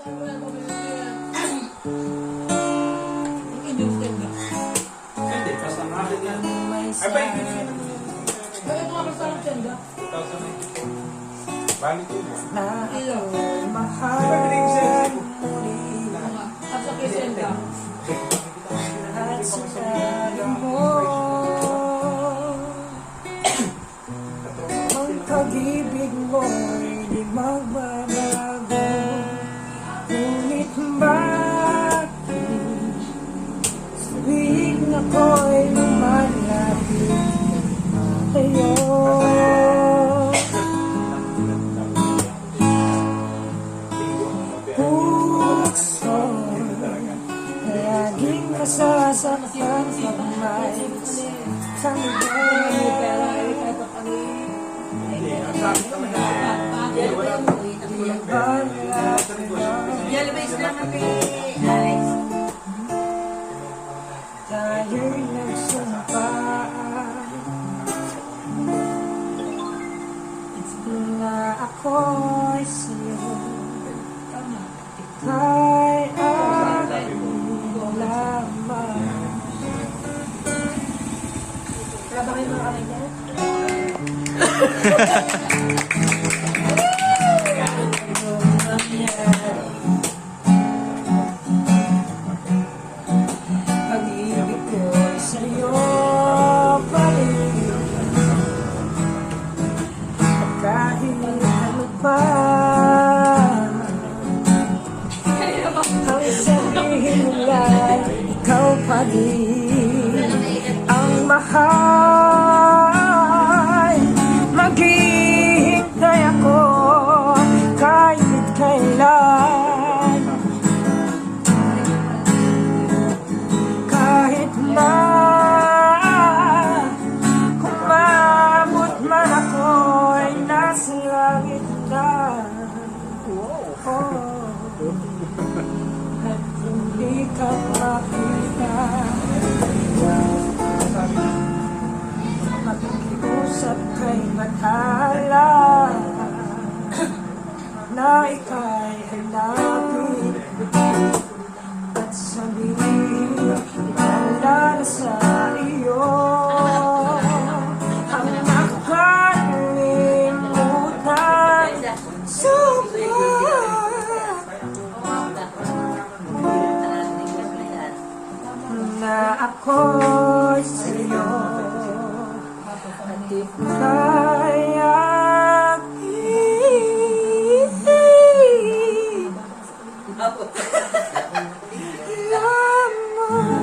Hindi, kasi ang akin yan. Ay, ba, hindi na. Bakit mga kasama tiyenda? 2094. Balik yun. Na Ilang? Di ba mahal binigay sa'yo? At sa kisenda. at sinabi mo ang pag-ibig mo'y di magbabago. Ngunit bakit tuwing ako'y lumalapit sa'yo? Puso laging masasaktan pag may sanggay. Tayo'y nagsumpaan na ako'y sa'yo, ika'y aking lamang. Kaya ba kayo mga kamay niya? Pag-ibig ko'y sa'yo pa rin, kahit ano pa ang sabihin nila, ikaw pa rin ang mahal. Maghihintay ako kahit kailan, kahit na kung maabot man ako'y nasa langit na. At hindi ka makita, makikiusap kay matala na ika'y hanapin at sabihin wala na sa iyo ang nakalimutan. Na ako'y sa'yo at ika'y aking lamang.